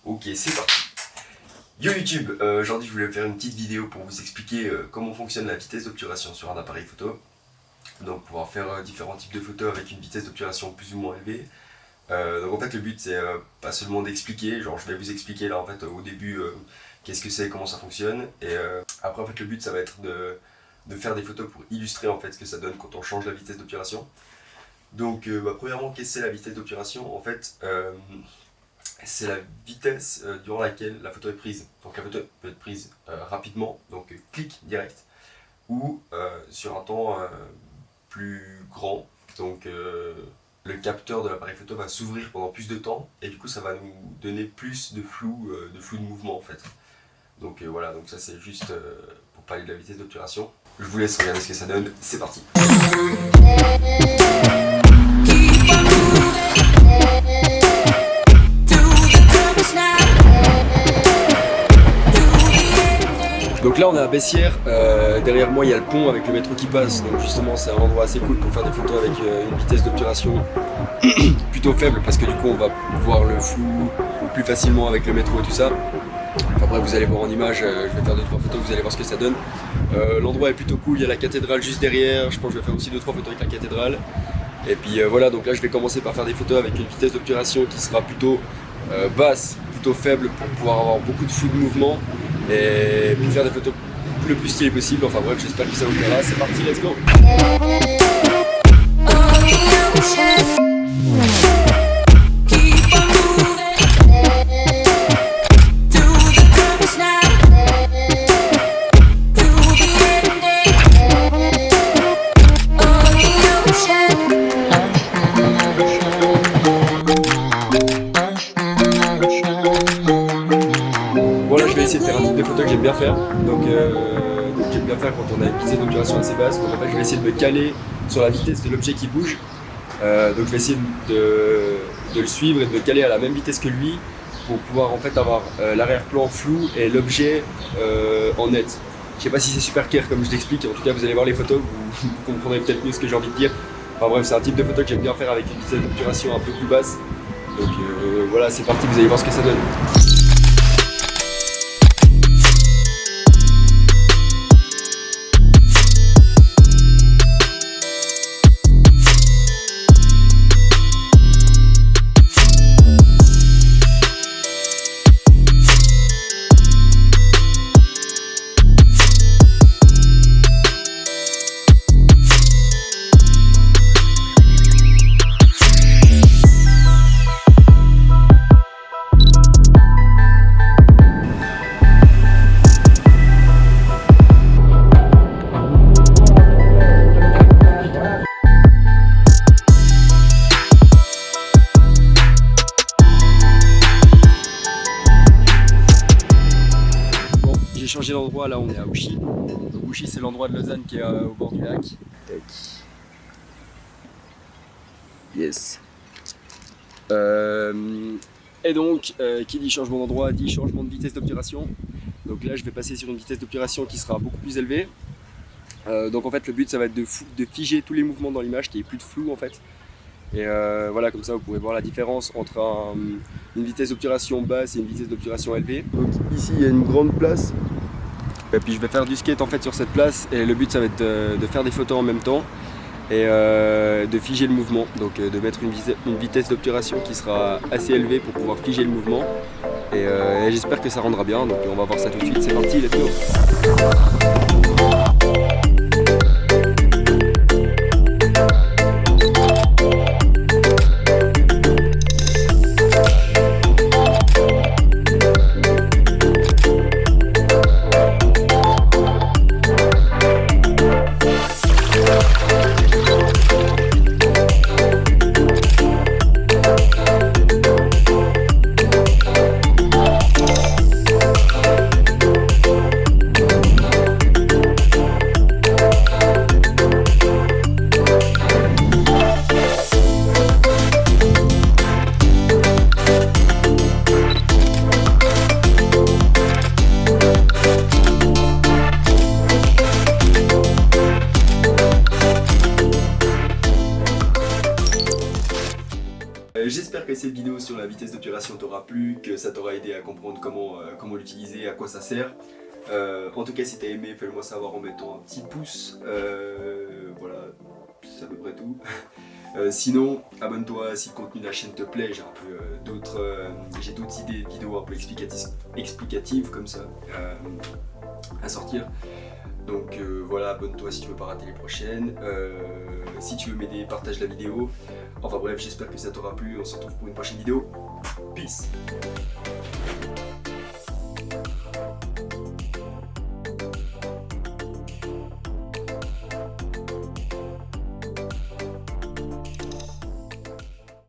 Ok, c'est parti. Yo YouTube, aujourd'hui je voulais faire une petite vidéo pour vous expliquer comment fonctionne la vitesse d'obturation sur un appareil photo. Donc pouvoir faire différents types de photos avec une vitesse d'obturation plus ou moins élevée. Donc en fait le but c'est pas seulement d'expliquer, genre je vais vous expliquer là en fait au début qu'est-ce que c'est, comment ça fonctionne. Et après en fait le but ça va être de faire des photos pour illustrer en fait ce que ça donne quand on change la vitesse d'obturation. Donc premièrement, qu'est-ce que c'est la vitesse d'obturation? En fait c'est la vitesse durant laquelle la photo est prise. Donc la photo peut être prise rapidement, donc clic direct, ou sur un temps plus grand. Donc le capteur de l'appareil photo va s'ouvrir pendant plus de temps et du coup ça va nous donner plus de flou de mouvement en fait. Donc voilà, donc ça c'est juste pour parler de la vitesse d'obturation. Je vous laisse regarder ce que ça donne, c'est parti. Donc là on est à Bessières, derrière moi il y a le pont avec le métro qui passe, donc justement c'est un endroit assez cool pour faire des photos avec une vitesse d'obturation plutôt faible parce que du coup on va voir le flou plus facilement avec le métro et tout ça. Enfin bref, vous allez voir en image, je vais faire 2-3 photos, vous allez voir ce que ça donne. L'endroit est plutôt cool, il y a la cathédrale juste derrière, je pense que je vais faire aussi 2-3 photos avec la cathédrale. Et puis voilà, donc là je vais commencer par faire des photos avec une vitesse d'obturation qui sera plutôt basse, plutôt faible pour pouvoir avoir beaucoup de flou de mouvement et puis faire des photos le plus stylées possible. Enfin bref, j'espère que ça vous plaira, c'est parti, let's go! Voilà, je vais essayer de faire un type de photo que j'aime bien faire. Donc j'aime bien faire quand on a une vitesse d'obturation assez basse. Donc en fait je vais essayer de me caler sur la vitesse de l'objet qui bouge. Donc je vais essayer de le suivre et de me caler à la même vitesse que lui pour pouvoir en fait avoir l'arrière-plan flou et l'objet en net. Je sais pas si c'est super clair comme je l'explique, en tout cas vous allez voir les photos, vous comprendrez peut-être mieux ce que j'ai envie de dire. Enfin bref, c'est un type de photo que j'aime bien faire avec une vitesse d'obturation un peu plus basse. Donc voilà, c'est parti, vous allez voir ce que ça donne. J'ai changé d'endroit, là on est à Ouchy. Donc Ouchy c'est l'endroit de Lausanne qui est au bord du lac. Tac. Yes. Et donc qui dit changement d'endroit dit changement de vitesse d'obturation. Donc là je vais passer sur une vitesse d'obturation qui sera beaucoup plus élevée. Donc en fait le but ça va être de figer tous les mouvements dans l'image, qu'il n'y ait plus de flou en fait. Et voilà, comme ça vous pourrez voir la différence entre une vitesse d'obturation basse et une vitesse d'obturation élevée. Donc ici il y a une grande place. Et puis je vais faire du skate en fait sur cette place et le but ça va être de faire des photos en même temps et de figer le mouvement. Donc de mettre une vitesse d'obturation qui sera assez élevée pour pouvoir figer le mouvement. Et j'espère que ça rendra bien, donc on va voir ça tout de suite. C'est parti, let's go! que cette vidéo sur la vitesse d'obturation t'aura plu, que ça t'aura aidé à comprendre comment l'utiliser, à quoi ça sert. En tout cas, si t'as aimé, fais-le moi savoir en mettant un petit pouce. Voilà, c'est à peu près tout. Sinon, abonne-toi si le contenu de la chaîne te plaît. J'ai un peu j'ai d'autres idées de vidéos un peu explicatives comme ça à sortir. Donc voilà, abonne-toi si tu veux pas rater les prochaines. Si tu veux m'aider, partage la vidéo. Enfin bref, j'espère que ça t'aura plu. On se retrouve pour une prochaine vidéo. Peace.